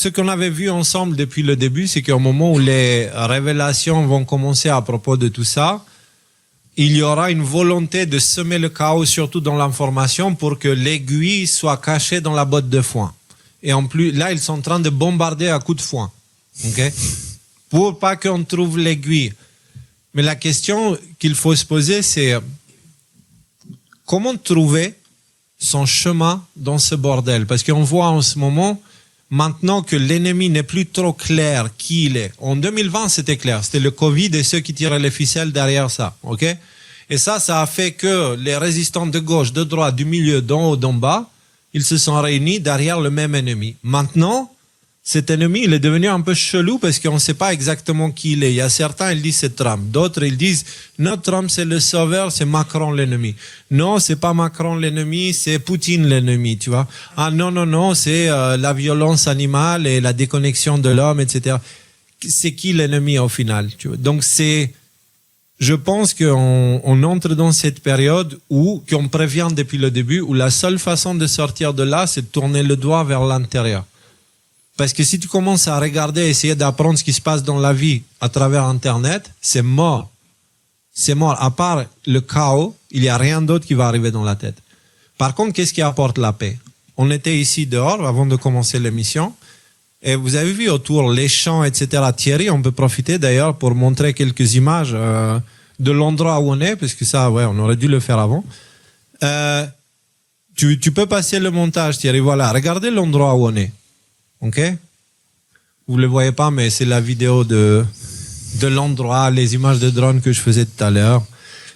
ce qu'on avait vu ensemble depuis le début, c'est qu'au moment où les révélations vont commencer à propos de tout ça, il y aura une volonté de semer le chaos, surtout dans l'information, pour que l'aiguille soit cachée dans la botte de foin. Et en plus, là, ils sont en train de bombarder à coups de foin. Okay? Pour pas qu'on trouve l'aiguille. Mais la question qu'il faut se poser, c'est comment trouver son chemin dans ce bordel? Parce qu'on voit en ce moment, maintenant que l'ennemi n'est plus trop clair qui il est. En 2020, c'était clair. C'était le Covid et ceux qui tiraient les ficelles derrière ça. Ok? Et ça a fait que les résistants de gauche, de droite, du milieu, d'en haut, d'en bas, ils se sont réunis derrière le même ennemi. Maintenant, cet ennemi, il est devenu un peu chelou parce qu'on ne sait pas exactement qui il est. Il y a certains, ils disent c'est Trump. D'autres, ils disent non, Trump c'est le sauveur, c'est Macron l'ennemi. Non, c'est pas Macron l'ennemi, c'est Poutine l'ennemi, tu vois. Ah non, c'est la violence animale et la déconnexion de l'homme, etc. C'est qui l'ennemi au final, tu vois. Donc je pense qu'on entre dans cette période qu'on prévient depuis le début, où la seule façon de sortir de là, c'est de tourner le doigt vers l'intérieur. Parce que si tu commences à regarder, essayer d'apprendre ce qui se passe dans la vie à travers Internet, c'est mort. C'est mort. À part le chaos, il n'y a rien d'autre qui va arriver dans la tête. Par contre, qu'est-ce qui apporte la paix? On était ici dehors avant de commencer l'émission. Et vous avez vu autour les champs, etc. Thierry, on peut profiter d'ailleurs pour montrer quelques images de l'endroit où on est, parce que ça, ouais, on aurait dû le faire avant. Tu peux passer le montage, Thierry. Voilà, regardez l'endroit où on est. Ok? Vous le voyez pas, mais c'est la vidéo de l'endroit, les images de drone que je faisais tout à l'heure.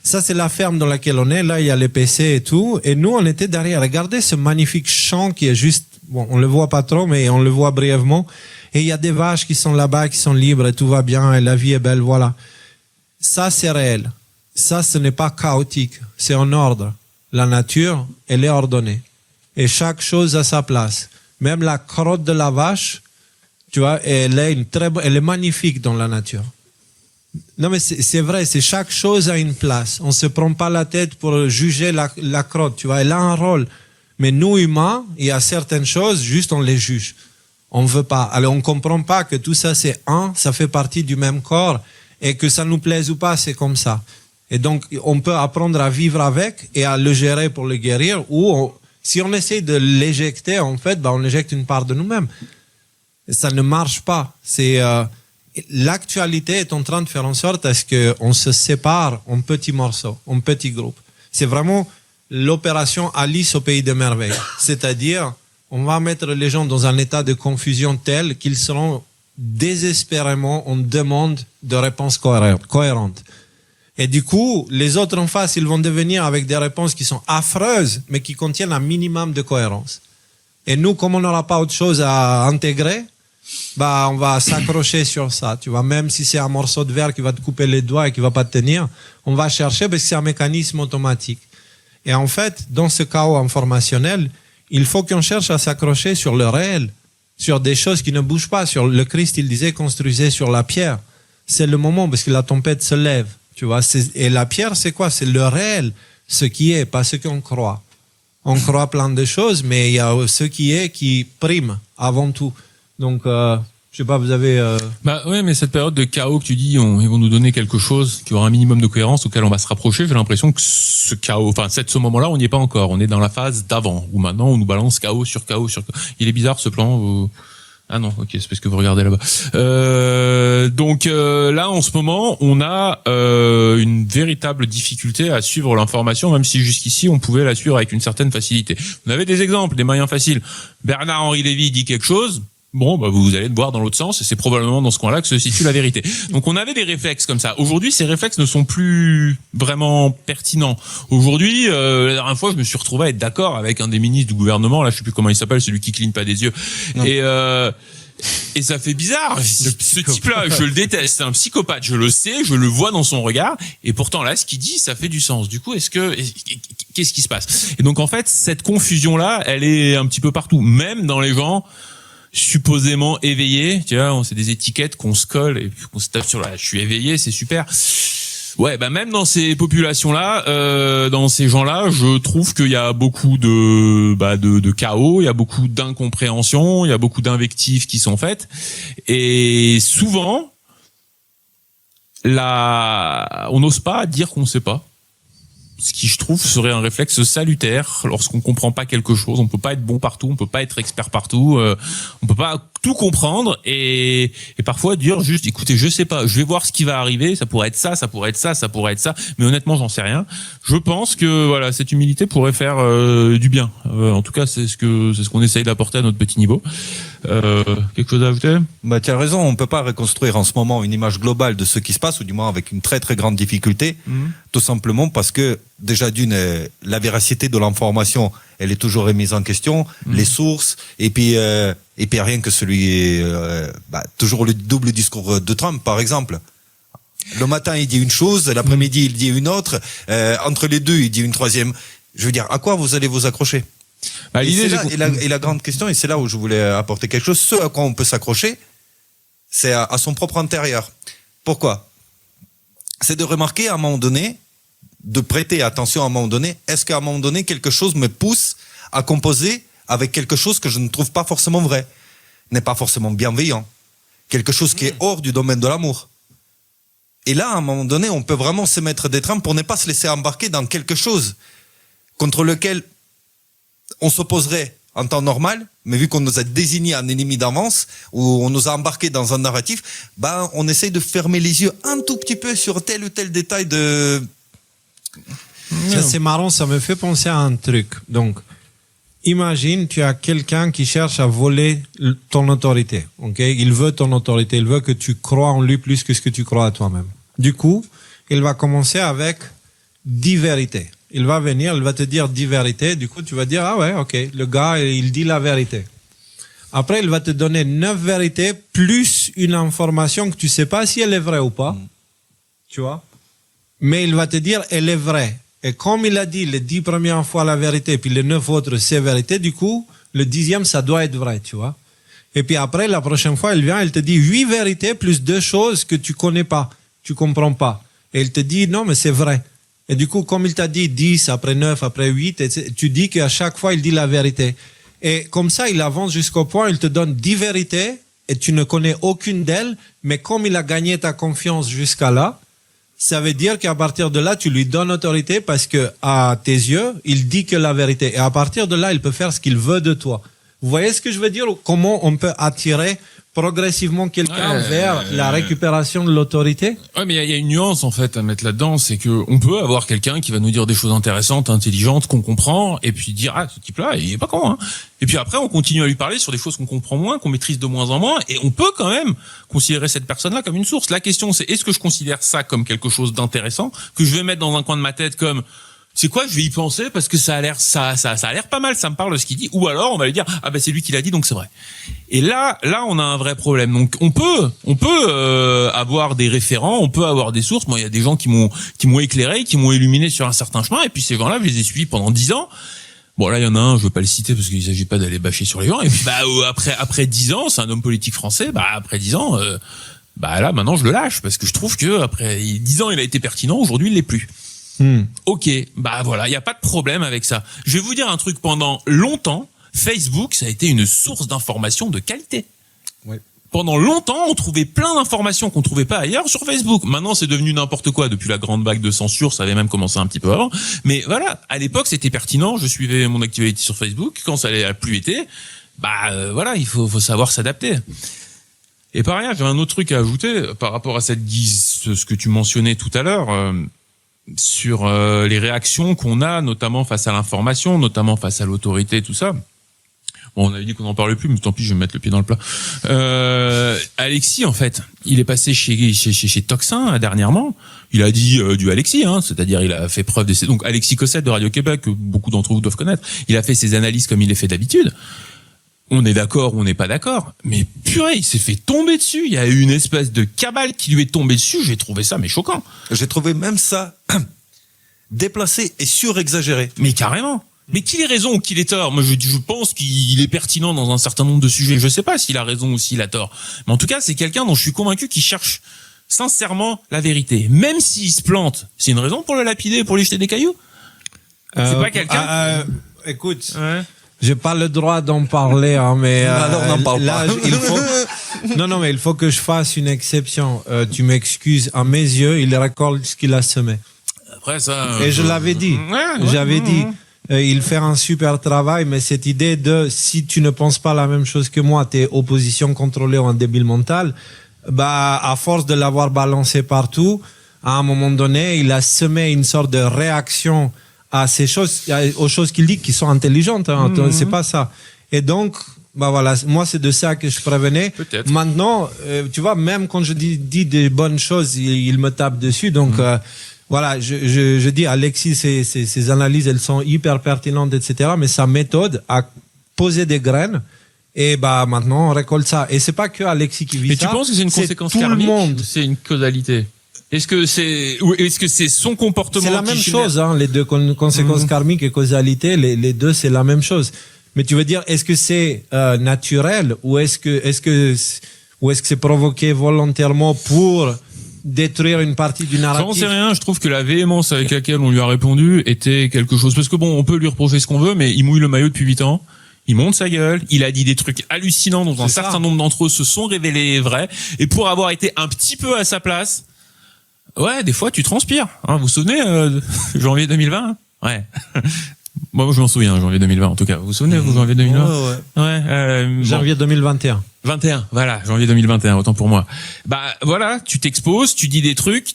Ça, c'est la ferme dans laquelle on est. Là, il y a les PC et tout. Et nous, on était derrière. Regardez ce magnifique champ qui est juste, bon, on le voit pas trop, mais on le voit brièvement. Et il y a des vaches qui sont là-bas, qui sont libres et tout va bien et la vie est belle, voilà. Ça, c'est réel. Ça, ce n'est pas chaotique. C'est en ordre. La nature, elle est ordonnée. Et chaque chose a sa place. Même la crotte de la vache, tu vois, elle est magnifique dans la nature. Non, mais c'est vrai, c'est chaque chose a une place. On se prend pas la tête pour juger la crotte, tu vois, elle a un rôle. Mais nous, humains, il y a certaines choses, juste on les juge. On veut pas. Alors, on comprend pas que tout ça, ça fait partie du même corps, et que ça nous plaise ou pas, c'est comme ça. Et donc, on peut apprendre à vivre avec et à le gérer pour le guérir, ou si on essaie de l'éjecter, en fait, on éjecte une part de nous-mêmes. Ça ne marche pas. L'actualité est en train de faire en sorte à ce qu'on se sépare en petits morceaux, en petits groupes. C'est vraiment l'opération Alice au pays des merveilles. C'est-à-dire, on va mettre les gens dans un état de confusion tel qu'ils seront désespérément en demande de réponses cohérentes. Et du coup, les autres en face, ils vont devenir avec des réponses qui sont affreuses, mais qui contiennent un minimum de cohérence. Et nous, comme on n'aura pas autre chose à intégrer, on va s'accrocher sur ça. Tu vois, même si c'est un morceau de verre qui va te couper les doigts et qui va pas te tenir, on va chercher parce que c'est un mécanisme automatique. Et en fait, dans ce chaos informationnel, il faut qu'on cherche à s'accrocher sur le réel, sur des choses qui ne bougent pas. Sur le Christ, il disait, construisez sur la pierre. C'est le moment parce que la tempête se lève. Tu vois, et la pierre, c'est quoi? C'est le réel, ce qui est, pas ce qu'on croit. On croit plein de choses, mais il y a ce qui est qui prime avant tout. Donc, je sais pas, vous avez... ouais, mais cette période de chaos que tu dis, ils vont nous donner quelque chose qui aura un minimum de cohérence auquel on va se rapprocher. J'ai l'impression que ce chaos, ce moment-là, on n'y est pas encore. On est dans la phase d'avant, où maintenant on nous balance chaos sur chaos sur chaos. Il est bizarre ce plan. Ah non, ok, c'est parce que vous regardez là-bas. Donc là, en ce moment, on a une véritable difficulté à suivre l'information, même si jusqu'ici, on pouvait la suivre avec une certaine facilité. On avait des exemples, des moyens faciles. Bernard-Henri Lévy dit quelque chose. Bon, vous allez le voir dans l'autre sens, et c'est probablement dans ce coin-là que se situe la vérité. Donc on avait des réflexes comme ça. Aujourd'hui, ces réflexes ne sont plus vraiment pertinents. Aujourd'hui, la dernière fois, je me suis retrouvé à être d'accord avec un des ministres du gouvernement, là, je sais plus comment il s'appelle, celui qui cligne pas des yeux. Non. Et ça fait bizarre. Ce type-là, je le déteste. C'est un psychopathe. Je le sais, je le vois dans son regard. Et pourtant, là, ce qu'il dit, ça fait du sens. Du coup, qu'est-ce qui se passe? Et donc, en fait, cette confusion-là, elle est un petit peu partout. Même dans les gens supposément éveillés. Tu vois, c'est des étiquettes qu'on se colle et qu'on se tape sur là. Je suis éveillé, c'est super. Ouais, bah même dans ces populations-là, dans ces gens-là, je trouve qu'il y a beaucoup de chaos, il y a beaucoup d'incompréhension, il y a beaucoup d'invectives qui sont faites, et souvent, on n'ose pas dire qu'on ne sait pas. Ce qui, je trouve, serait un réflexe salutaire lorsqu'on comprend pas quelque chose. On peut pas être bon partout, on peut pas être expert partout, on peut pas tout comprendre et parfois dire juste, écoutez, je sais pas, je vais voir ce qui va arriver, ça pourrait être ça, ça pourrait être ça, ça pourrait être ça, mais honnêtement, j'en sais rien. Je pense que voilà, cette humilité pourrait faire du bien. En tout cas, c'est ce qu'on essaye d'apporter à notre petit niveau. Quelque chose à ajouter? Bah, tu as raison, on peut pas reconstruire en ce moment une image globale de ce qui se passe, ou du moins avec une très très grande difficulté, tout simplement parce que déjà d'une, la véracité de l'information, elle est toujours remise en question, les sources, et puis rien que toujours le double discours de Trump, par exemple. Le matin, il dit une chose, l'après-midi, il dit une autre, entre les deux, il dit une troisième. Je veux dire, à quoi vous allez vous accrocher? Bah, et la grande question, et c'est là où je voulais apporter quelque chose, ce à quoi on peut s'accrocher, c'est à son propre intérieur. Pourquoi? C'est de remarquer à un moment donné, de prêter attention à un moment donné, est-ce qu'à un moment donné, quelque chose me pousse à composer avec quelque chose que je ne trouve pas forcément vrai, n'est pas forcément bienveillant, quelque chose qui est hors du domaine de l'amour. Et là, à un moment donné, on peut vraiment se mettre des trains pour ne pas se laisser embarquer dans quelque chose contre lequel on s'opposerait en temps normal, mais vu qu'on nous a désigné un ennemi d'avance, ou on nous a embarqué dans un narratif, on essaye de fermer les yeux un tout petit peu sur tel ou tel détail de... Ça, c'est marrant, ça me fait penser à un truc. Donc, imagine, tu as quelqu'un qui cherche à voler ton autorité. Okay? Il veut ton autorité, il veut que tu crois en lui plus que ce que tu crois à toi-même. Du coup, il va commencer avec 10 vérités. Il va venir, il va te dire 10 vérités. Du coup, tu vas dire, ah ouais, ok, le gars, il dit la vérité. Après, il va te donner 9 vérités plus une information que tu sais pas si elle est vraie ou pas. Tu vois? Mais il va te dire, elle est vraie. Et comme il a dit les 10 premières fois la vérité, puis les 9 autres, c'est vérité, du coup, le 10e, ça doit être vrai, tu vois. Et puis après, la prochaine fois, il vient, il te dit 8 vérités plus 2 choses que tu connais pas, tu comprends pas. Et il te dit, non, mais c'est vrai. Et du coup, comme il t'a dit 10, après 9, après 8, tu dis qu'à chaque fois, il dit la vérité. Et comme ça, il avance jusqu'au point, il te donne 10 vérités, et tu ne connais aucune d'elles, mais comme il a gagné ta confiance jusqu'à là, ça veut dire qu'à partir de là, tu lui donnes autorité parce que, à tes yeux, il dit que la vérité. Et à partir de là, il peut faire ce qu'il veut de toi. Vous voyez ce que je veux dire? Comment on peut attirer progressivement quelqu'un vers la récupération de l'autorité? Ouais, mais il y a une nuance, en fait, à mettre là-dedans. C'est que on peut avoir quelqu'un qui va nous dire des choses intéressantes, intelligentes, qu'on comprend, et puis dire, ah, ce type-là, il est pas con, hein. Et puis après, on continue à lui parler sur des choses qu'on comprend moins, qu'on maîtrise de moins en moins, et on peut quand même considérer cette personne-là comme une source. La question, c'est, est-ce que je considère ça comme quelque chose d'intéressant, que je vais mettre dans un coin de ma tête comme, c'est quoi, je vais y penser parce que ça a l'air pas mal, ça me parle de ce qu'il dit, ou alors on va lui dire, ah ben c'est lui qui l'a dit, donc c'est vrai. Et là on a un vrai problème. Donc on peut avoir des référents, on peut avoir des sources. Moi, il y a des gens qui m'ont éclairé, qui m'ont illuminé sur un certain chemin, et puis ces gens-là, je les ai suivis pendant 10 ans. Bon, là, il y en a un, je veux pas le citer parce qu'il s'agit pas d'aller bâcher sur les gens. Et puis, après 10 ans, c'est un homme politique français, après 10 ans, là, maintenant, je le lâche parce que je trouve que après 10 ans, il a été pertinent, aujourd'hui, il l'est plus. Ok, voilà, il y a pas de problème avec ça. Je vais vous dire un truc, pendant longtemps, Facebook, ça a été une source d'information de qualité. Ouais. Pendant longtemps, on trouvait plein d'informations qu'on trouvait pas ailleurs sur Facebook. Maintenant, c'est devenu n'importe quoi depuis la grande vague de censure. Ça avait même commencé un petit peu avant. Mais voilà, à l'époque, c'était pertinent. Je suivais mon activité sur Facebook. Quand ça a plus été, voilà, il faut savoir s'adapter. Et par ailleurs, j'ai un autre truc à ajouter par rapport à ce que tu mentionnais tout à l'heure, sur les réactions qu'on a, notamment face à l'information, notamment face à l'autorité, tout ça. Bon, on avait dit qu'on n'en parlait plus, mais tant pis, je vais me mettre le pied dans le plat. Alexis, en fait, il est passé chez Toxin dernièrement. Il a dit du Alexis, c'est-à-dire il a fait preuve de donc Alexis Cossette de Radio-Québec, que beaucoup d'entre vous doivent connaître. Il a fait ses analyses comme il les fait d'habitude. On est d'accord ou on n'est pas d'accord, mais purée, il s'est fait tomber dessus. Il y a eu une espèce de cabale qui lui est tombée dessus. J'ai trouvé ça choquant. J'ai trouvé même ça déplacé et surexagéré. Mais carrément. Mais qu'il ait raison ou qu'il ait tort, moi je pense qu'il est pertinent dans un certain nombre de sujets. Je sais pas s'il a raison ou s'il a tort. Mais en tout cas, c'est quelqu'un dont je suis convaincu qu'il cherche sincèrement la vérité. Même s'il se plante, c'est une raison pour le lapider, pour lui jeter des cailloux? C'est pas quelqu'un... Écoute, Ouais. j'ai pas le droit d'en parler, hein, mais Alors, n'en parle là, pas. il faut... Non, mais il faut que je fasse une exception. Tu m'excuses, à mes yeux, il récolte ce qu'il a semé. Après ça... Et je l'avais dit. J'avais dit, il fait un super travail, mais cette idée de si tu ne penses pas la même chose que moi, t'es opposition contrôlée ou un débile mental, bah, à force de l'avoir balancé partout, à un moment donné, il a semé une sorte de réaction à ces choses, aux choses qu'il dit qui sont intelligentes, hein. C'est pas ça. Et donc, bah voilà, moi c'est de ça que je prévenais. Peut-être. Maintenant, tu vois, même quand je dis des bonnes choses, il me tape dessus. Donc voilà, je dis Alexis, ses analyses, elles sont hyper pertinentes, etc. Mais sa méthode a posé des graines. Et bah maintenant on récolte ça. Et c'est pas que Alexis qui vit Mais ça. tu penses que c'est une conséquence tout karmique le monde. ou c'est une causalité? Est-ce que c'est son comportement C'est la qui même génère- chose, hein, les deux conséquences karmiques et causalité, les deux c'est la même chose. Mais tu veux dire, est-ce que c'est naturel ou est-ce que c'est provoqué volontairement pour détruire une partie du J'en sais narratif? rien, je trouve que la véhémence avec laquelle on lui a répondu était quelque chose. Parce que bon, on peut lui reprocher ce qu'on veut, mais il mouille le maillot depuis 8 ans. Il monte sa gueule, il a dit des trucs hallucinants dont un C'est ça. certain nombre d'entre eux se sont révélés vrais. Et pour avoir été un petit peu à sa place, ouais, des fois tu transpires. Hein, vous vous souvenez, janvier 2020 hein? Ouais. Moi, je m'en souviens, janvier 2020 en tout cas. Vous vous souvenez, vous, janvier 2020? Ouais. Ouais. Bon. Janvier 2021. 21, voilà, janvier 2021, autant pour moi. Bah voilà, tu t'exposes, tu dis des trucs,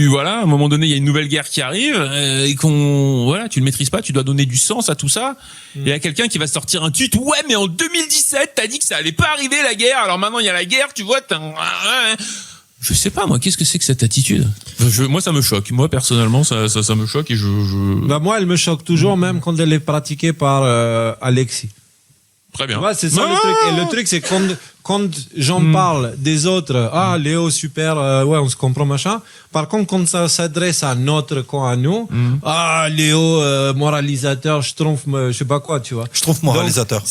voilà, à un moment donné, il y a une nouvelle guerre qui arrive et tu le maîtrises pas, tu dois donner du sens à tout ça. Et il y a quelqu'un qui va sortir un tweet, ouais, mais en 2017, t'as dit que ça allait pas arriver la guerre, alors maintenant il y a la guerre, tu vois, je sais pas, moi, qu'est-ce que c'est que cette attitude? Moi, ça me choque. Moi, personnellement, ça me choque et Bah moi, elle me choque toujours, même quand elle est pratiquée par Alexis. Très bien. Ouais, c'est ça le truc. Et le truc, c'est quand j'en parle des autres, Léo, super, ouais, on se comprend, machin. Par contre, quand ça s'adresse à notre camp à nous, Léo, moralisateur, je sais pas quoi, tu vois. Je trouve moralisateur. Donc,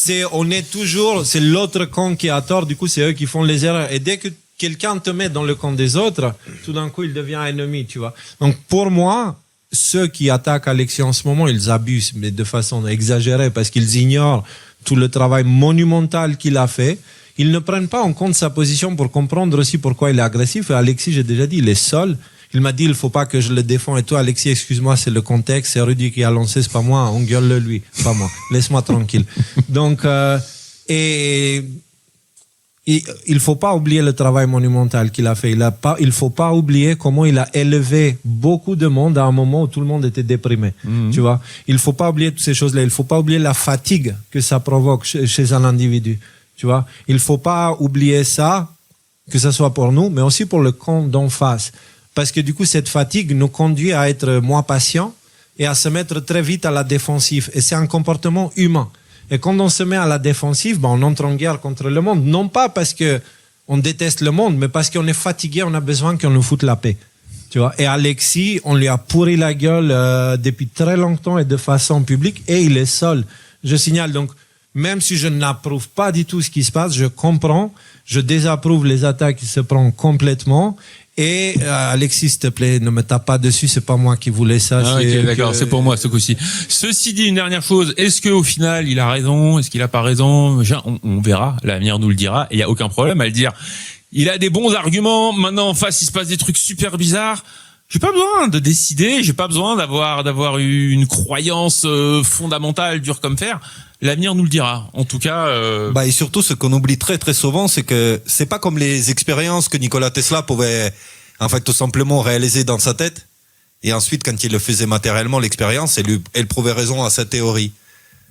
c'est l'autre camp qui a tort, du coup, c'est eux qui font les erreurs. Et dès que quelqu'un te met dans le camp des autres, tout d'un coup, il devient ennemi, tu vois. Donc, pour moi, ceux qui attaquent Alexis en ce moment, ils abusent, mais de façon exagérée, parce qu'ils ignorent tout le travail monumental qu'il a fait. Ils ne prennent pas en compte sa position pour comprendre aussi pourquoi il est agressif. Et Alexis, j'ai déjà dit, il est seul. Il m'a dit, il faut pas que je le défende. Et toi, Alexis, excuse-moi, c'est le contexte. C'est Rudy qui a lancé, c'est pas moi. On gueule lui, pas moi. Laisse-moi tranquille. Donc, il faut pas oublier le travail monumental qu'il a fait. Il faut pas oublier comment il a élevé beaucoup de monde à un moment où tout le monde était déprimé. Tu vois, il faut pas oublier toutes ces choses-là. Il faut pas oublier la fatigue que ça provoque chez un individu. Tu vois, il faut pas oublier ça, que ce soit pour nous, mais aussi pour le camp d'en face. Parce que du coup, cette fatigue nous conduit à être moins patients et à se mettre très vite à la défensive. Et c'est un comportement humain. Et quand on se met à la défensive, on entre en guerre contre le monde. Non pas parce que on déteste le monde, mais parce qu'on est fatigué, on a besoin qu'on nous foute la paix. Tu vois. Et Alexis, on lui a pourri la gueule depuis très longtemps et de façon publique, et il est seul. Je signale donc, même si je n'approuve pas du tout ce qui se passe, je comprends, je désapprouve les attaques qui se prennent complètement. Et Alexis, s'il te plaît, ne me tape pas dessus, c'est pas moi qui voulais ça. Ah, ok, d'accord, c'est pour moi ce coup-ci. Ceci dit, une dernière chose, est-ce que au final il a raison, est-ce qu'il a pas raison? On verra, l'avenir nous le dira, et il y a aucun problème à le dire. Il a des bons arguments, maintenant en face il se passe des trucs super bizarres. J'ai pas besoin de décider, j'ai pas besoin d'avoir eu une croyance fondamentale dure comme fer. L'avenir nous le dira. En tout cas, Et surtout, ce qu'on oublie très très souvent, c'est que c'est pas comme les expériences que Nikola Tesla pouvait, en fait, tout simplement réaliser dans sa tête. Et ensuite, quand il le faisait matériellement, l'expérience, elle prouvait raison à sa théorie.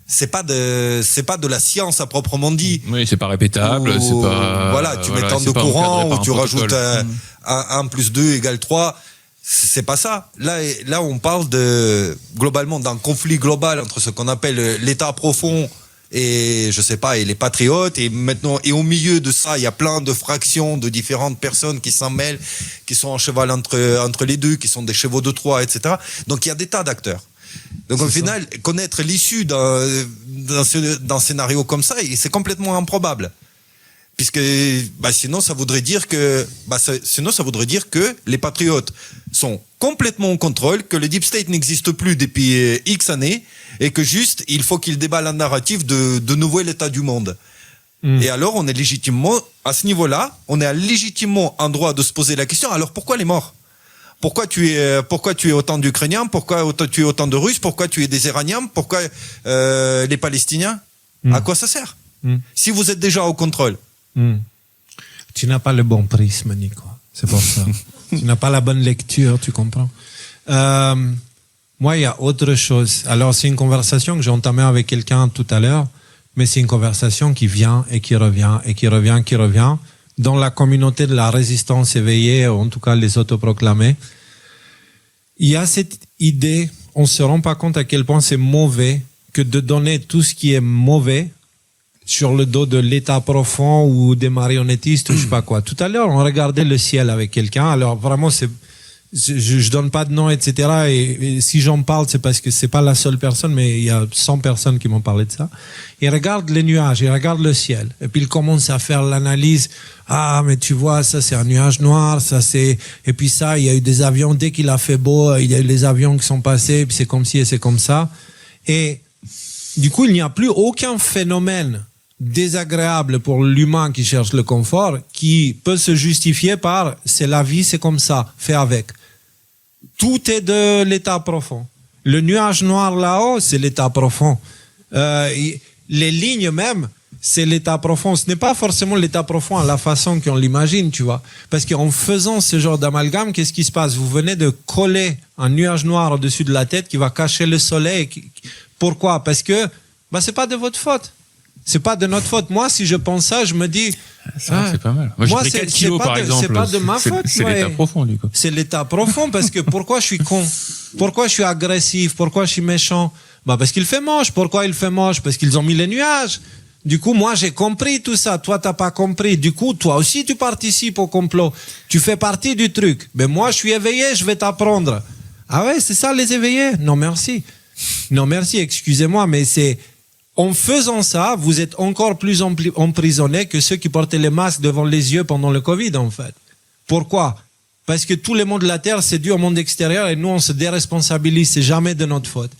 C'est pas de la science à proprement dit. oui, c'est pas répétable, Où, c'est pas. voilà, tu mets tant de c'est pas encadré courant, par ou un tu rajoutes protocole. 1 plus 2 égale 3. C'est pas ça. Là, on parle globalement d'un conflit global entre ce qu'on appelle l'État profond et, je sais pas, et les patriotes. Et maintenant, et au milieu de ça, il y a plein de fractions de différentes personnes qui s'en mêlent, qui sont en cheval entre les deux, qui sont des chevaux de Troie, etc. Donc, il y a des tas d'acteurs. Donc, au final, connaître l'issue d'un scénario comme ça, c'est complètement improbable. puisque sinon ça voudrait dire que les patriotes sont complètement en contrôle, que le deep state n'existe plus depuis X années et que juste il faut qu'il déballe un narratif de nouveau l'état du monde. Et alors on est légitimement à ce niveau-là, on est légitimement en droit de se poser la question. Alors pourquoi les morts? Pourquoi tu es autant d'Ukrainiens? Pourquoi tu es autant de Russes? Pourquoi tu es des Iraniens? Pourquoi les Palestiniens? À quoi ça sert? Si vous êtes déjà au contrôle. Tu n'as pas le bon prisme, Nico. C'est pour ça. Tu n'as pas la bonne lecture, tu comprends. Moi, il y a autre chose. Alors, c'est une conversation que j'ai entamée avec quelqu'un tout à l'heure, mais c'est une conversation qui vient et qui revient et qui revient, qui revient dans la communauté de la résistance éveillée, en tout cas les autoproclamés. Il y a cette idée, on ne se rend pas compte à quel point c'est mauvais que de donner tout ce qui est mauvais sur le dos de l'état profond ou des marionnettistes, je sais pas quoi. Tout à l'heure, on regardait le ciel avec quelqu'un. Alors vraiment, je donne pas de nom, etc. Et si j'en parle, c'est parce que c'est pas la seule personne, mais il y a 100 personnes qui m'ont parlé de ça. Il regarde les nuages, il regarde le ciel. Et puis il commence à faire l'analyse. Ah, mais tu vois, ça c'est un nuage noir, ça c'est, et puis ça, il y a eu des avions, dès qu'il a fait beau, il y a eu les avions qui sont passés, puis c'est comme ci et c'est comme ça. Et du coup, il n'y a plus aucun phénomène désagréable pour l'humain qui cherche le confort, qui peut se justifier par c'est la vie, c'est comme ça, fais avec. Tout est de l'état profond. Le nuage noir là-haut, c'est l'état profond. Les lignes même, c'est l'état profond. Ce n'est pas forcément l'état profond à la façon qu'on l'imagine, tu vois. Parce qu'en faisant ce genre d'amalgame, qu'est-ce qui se passe? Vous venez de coller un nuage noir au-dessus de la tête qui va cacher le soleil. Pourquoi? Parce que c'est pas de votre faute. C'est pas de notre faute. Moi, si je pense ça, je me dis... Ça, c'est pas mal. Moi, j'ai pris 4 kilos, par exemple. C'est pas de ma faute. C'est l'état profond, du coup. C'est l'état profond, parce que pourquoi je suis con? Pourquoi je suis agressif? Pourquoi je suis méchant? Parce qu'il fait moche. Pourquoi il fait moche? Parce qu'ils ont mis les nuages. Du coup, moi, j'ai compris tout ça. Toi, t'as pas compris. Du coup, toi aussi, tu participes au complot. Tu fais partie du truc. Mais moi, je suis éveillé, je vais t'apprendre. Ah ouais, c'est ça, les éveillés? Non, merci. Non, merci, excusez-moi, mais c'est... En faisant ça, vous êtes encore plus emprisonnés que ceux qui portaient les masques devant les yeux pendant le Covid, en fait. Pourquoi? Parce que tout le monde de la Terre, c'est dû au monde extérieur et nous, on se déresponsabilise. C'est jamais de notre faute.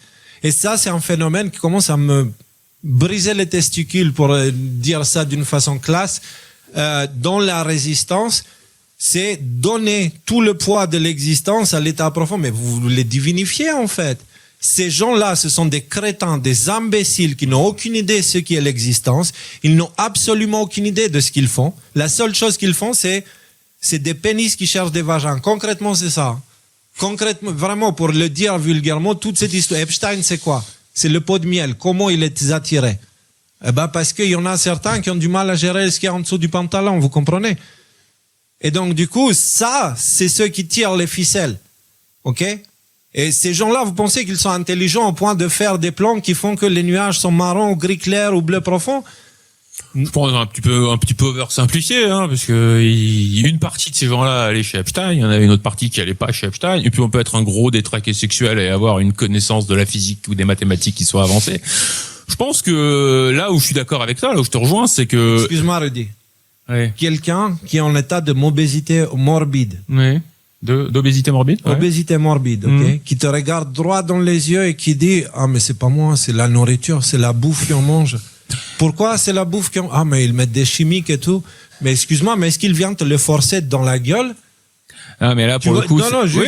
Et ça, c'est un phénomène qui commence à me briser les testicules, pour dire ça d'une façon classe. Dans la résistance, c'est donner tout le poids de l'existence à l'état profond. Mais vous les divinifiez, en fait. Ces gens-là, ce sont des crétins, des imbéciles qui n'ont aucune idée de ce qu'est l'existence. Ils n'ont absolument aucune idée de ce qu'ils font. La seule chose qu'ils font, c'est des pénis qui cherchent des vagins. Concrètement, c'est ça. Concrètement, vraiment, pour le dire vulgairement, toute cette histoire. Epstein, c'est quoi? C'est le pot de miel. Comment il les attirait? Parce qu'il y en a certains qui ont du mal à gérer ce qu'il y a en dessous du pantalon, vous comprenez? Et donc, du coup, ça, c'est ceux qui tirent les ficelles. OK? Et ces gens-là, vous pensez qu'ils sont intelligents au point de faire des plans qui font que les nuages sont marrons ou gris clair ou bleu profond? Je pense un petit peu oversimplifié, parce que une partie de ces gens-là allait chez Epstein, il y en avait une autre partie qui allait pas chez Epstein, et puis on peut être un gros détraqué sexuel et avoir une connaissance de la physique ou des mathématiques qui soit avancée. Je pense que là où je suis d'accord avec toi, là où je te rejoins, c'est que... Excuse-moi, Rudy. Ouais. Quelqu'un qui est en état de obésité morbide. Oui. D'obésité morbide? Ouais. Obésité morbide, ok? Qui te regarde droit dans les yeux et qui dit, ah, mais c'est pas moi, c'est la nourriture, c'est la bouffe qu'on mange. Pourquoi c'est la bouffe qu'on... Ah, mais ils mettent des chimiques et tout. Mais excuse-moi, mais est-ce qu'il vient te le forcer dans la gueule? Ah, mais là, pour le coup, non, juste,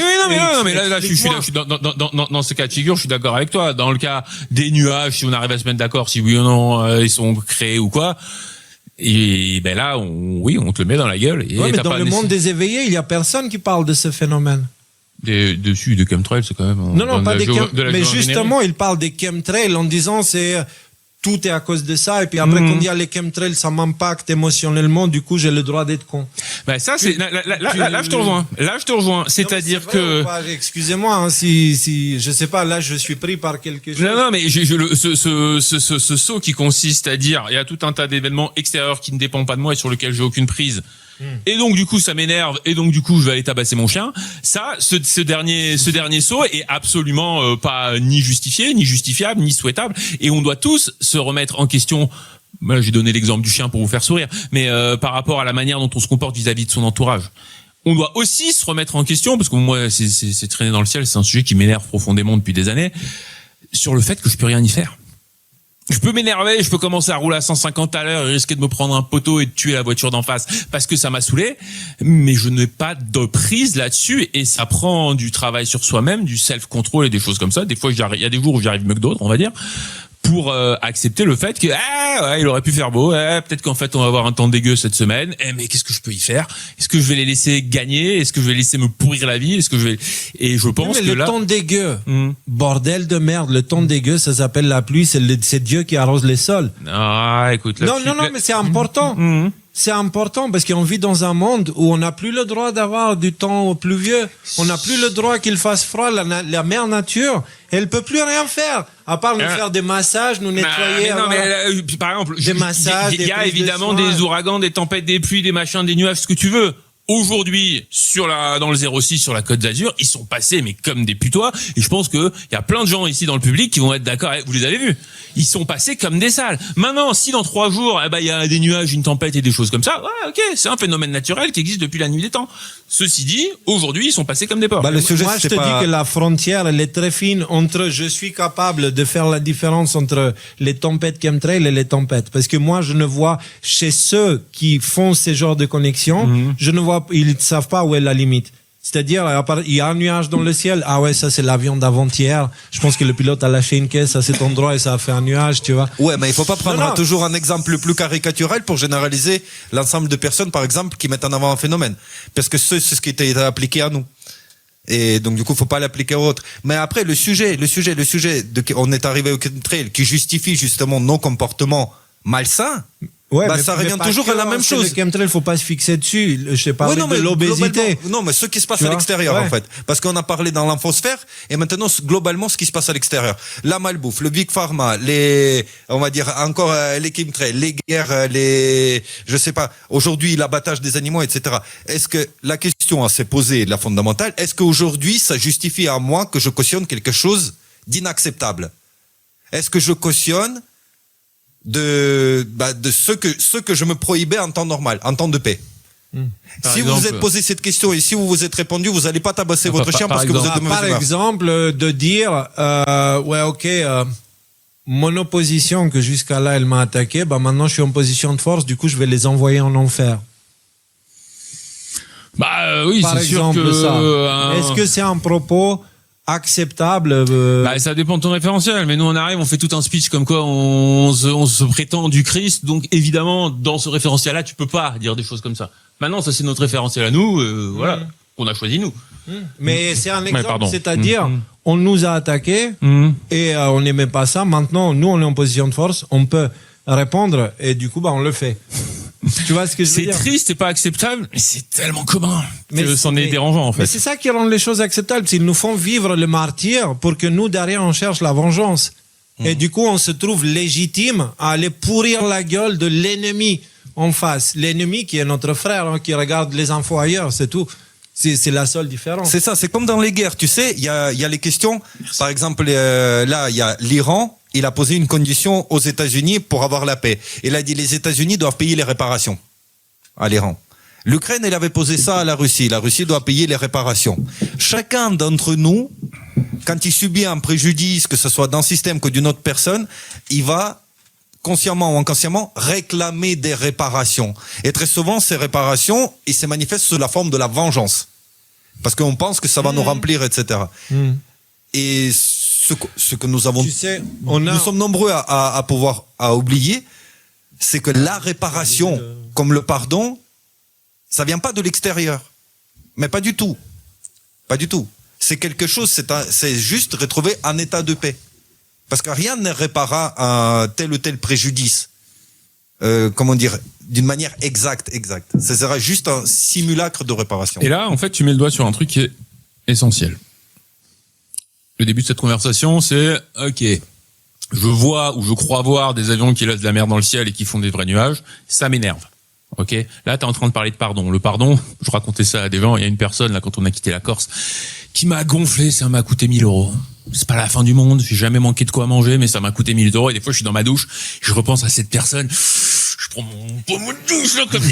mais là, je suis dans ce cas de figure, je suis d'accord avec toi. Dans le cas des nuages, si on arrive à se mettre d'accord, si oui ou non, ils sont créés ou quoi. Et là, on te le met dans la gueule. Et mais dans le monde des éveillés, il y a personne qui parle de ce phénomène. De chemtrails, c'est quand même... Non, pas des chemtrails. Mais justement, il parle des chemtrails en disant tout est à cause de ça. Et puis après, quand il y a les chemtrails, ça m'impacte émotionnellement. Du coup, j'ai le droit d'être con. Ça, c'est... Là, je te rejoins. Là, je te rejoins. C'est-à-dire que... Excusez-moi, si je sais pas, là, je suis pris par quelque chose. Non, mais ce saut qui consiste à dire, il y a tout un tas d'événements extérieurs qui ne dépendent pas de moi et sur lesquels j'ai aucune prise. Et donc du coup ça m'énerve et donc du coup je vais aller tabasser mon chien. Ça, ce dernier saut est absolument pas ni justifié, ni justifiable, ni souhaitable. Et on doit tous se remettre en question Moi, j'ai donné l'exemple du chien pour vous faire sourire, mais par rapport à la manière dont on se comporte vis-à-vis de son entourage. On doit aussi se remettre en question, parce que moi, c'est traîner dans le ciel, c'est un sujet qui m'énerve profondément depuis des années, sur le fait que je peux rien y faire. Je peux m'énerver, je peux commencer à rouler à 150 à l'heure et risquer de me prendre un poteau et de tuer la voiture d'en face parce que ça m'a saoulé, mais je n'ai pas de prise là-dessus et ça prend du travail sur soi-même, du self-control et des choses comme ça. Des fois, il y a des jours où j'y arrive mieux que d'autres, on va dire, pour accepter le fait que il aurait pu faire beau, peut-être qu'en fait on va avoir un temps dégueu cette semaine, mais qu'est-ce que je peux y faire? Est-ce que je vais les laisser gagner? Est-ce que je vais les laisser me pourrir la vie? Est-ce que je vais... Et je pense mais que le temps dégueu, bordel de merde, le temps dégueu, ça s'appelle la pluie, c'est Dieu qui arrose les sols. Écoute, Non, mais c'est important. C'est important parce qu'on vit dans un monde où on n'a plus le droit d'avoir du temps pluvieux. On n'a plus le droit qu'il fasse froid. La mère nature, elle peut plus rien faire à part nous faire des massages, nous nettoyer. Par exemple, des massages, il y a évidemment des ouragans, des tempêtes, des pluies, des machins, des nuages, ce que tu veux. Aujourd'hui, dans le 06, sur la Côte d'Azur, ils sont passés, mais comme des putois. Et je pense que il y a plein de gens ici dans le public qui vont être d'accord. Vous les avez vus. Ils sont passés comme des salles. Maintenant, si dans 3 jours, il y a des nuages, une tempête et des choses comme ça, ok, c'est un phénomène naturel qui existe depuis la nuit des temps. Ceci dit, aujourd'hui, ils sont passés comme des porcs. Moi, je te dis que la frontière, elle est très fine entre je suis capable de faire la différence entre les tempêtes chemtrail et les tempêtes. Parce que moi, je ne vois chez ceux qui font ces genres de connexions, je ne vois, ils ne savent pas où est la limite. C'est-à-dire, il y a un nuage dans le ciel. Ah ouais, ça c'est l'avion d'avant-hier. Je pense que le pilote a lâché une caisse à cet endroit et ça a fait un nuage, tu vois. Ouais, mais il faut pas prendre toujours un exemple le plus caricatural pour généraliser l'ensemble de personnes, par exemple, qui mettent en avant un phénomène. Parce que c'est ce qui était appliqué à nous. Et donc, du coup, faut pas l'appliquer aux autres. Mais après, le sujet on est arrivé au chemtrail qui justifie justement nos comportements malsains. Ouais, ça revient toujours à la même chose. Le chemtrail, faut pas se fixer dessus. Je sais pas, de l'obésité. Non, mais ce qui se passe à l'extérieur, en fait. Parce qu'on a parlé dans l'infosphère, et maintenant, globalement, ce qui se passe à l'extérieur. La malbouffe, le big pharma, on va dire, encore, les chemtrails, les guerres, je sais pas, aujourd'hui, l'abattage des animaux, etc. Est-ce que la question s'est posée, la fondamentale, est-ce qu'aujourd'hui, ça justifie à moi que je cautionne quelque chose d'inacceptable? Est-ce que je cautionne de ce que je me prohibais en temps normal, en temps de paix. Si vous vous êtes posé cette question et si vous vous êtes répondu, vous n'allez pas tabasser votre chien parce que vous êtes de mauvaise humeur. Par exemple, de dire, mon opposition que jusqu'à là elle m'a attaqué, maintenant je suis en position de force, du coup je vais les envoyer en enfer. Oui, par c'est sûr exemple, que ça. Est-ce que c'est un propos acceptable? Ça dépend de ton référentiel, mais nous on arrive, on fait tout un speech comme quoi on se prétend du Christ, donc évidemment dans ce référentiel-là tu peux pas dire des choses comme ça. Maintenant ça c'est notre référentiel à nous, qu'on a choisi nous. Mais c'est un exemple, c'est-à-dire on nous a attaqués et on n'aimait pas ça. Maintenant nous on est en position de force, on peut répondre et du coup on le fait. Tu vois ce que je veux dire? C'est triste et pas acceptable, mais c'est tellement commun que c'en est dérangeant en fait. Mais c'est ça qui rend les choses acceptables. Ils nous font vivre le martyr pour que nous derrière on cherche la vengeance. Et du coup on se trouve légitime à aller pourrir la gueule de l'ennemi en face. L'ennemi qui est notre frère, qui regarde les infos ailleurs, c'est tout. C'est la seule différence. C'est ça, c'est comme dans les guerres, tu sais, il y a les questions. Par exemple, là il y a l'Iran. Il a posé une condition aux États-Unis pour avoir la paix. Il a dit les États-Unis doivent payer les réparations à l'Iran. L'Ukraine, elle avait posé ça à la Russie. La Russie doit payer les réparations. Chacun d'entre nous, quand il subit un préjudice, que ce soit d'un système que d'une autre personne, il va consciemment ou inconsciemment réclamer des réparations. Et très souvent, ces réparations, ils se manifestent sous la forme de la vengeance. Parce qu'on pense que ça va nous remplir, etc. Et ce que nous avons, nous sommes nombreux à pouvoir oublier, c'est que la réparation, comme le pardon, ça vient pas de l'extérieur, mais pas du tout, pas du tout. C'est quelque chose, c'est juste retrouver un état de paix, parce que rien ne réparera un tel ou tel préjudice, comment dire, d'une manière exacte. Ça sera juste un simulacre de réparation. Et là, en fait, tu mets le doigt sur un truc qui est essentiel. Le début de cette conversation, c'est ok, je vois ou je crois voir des avions qui laissent de la merde dans le ciel et qui font des vrais nuages, ça m'énerve. Ok, là t'es en train de parler de pardon. Le pardon, je racontais ça à des gens. Il y a une personne là quand on a quitté la Corse qui m'a gonflé, ça m'a coûté 1 000 €. c'est pas la fin du monde, j'ai jamais manqué de quoi manger, mais ça m'a coûté 1 000 €. Et des fois, je suis dans ma douche, je repense à cette personne, je prends mon pommeau de douche, là, comme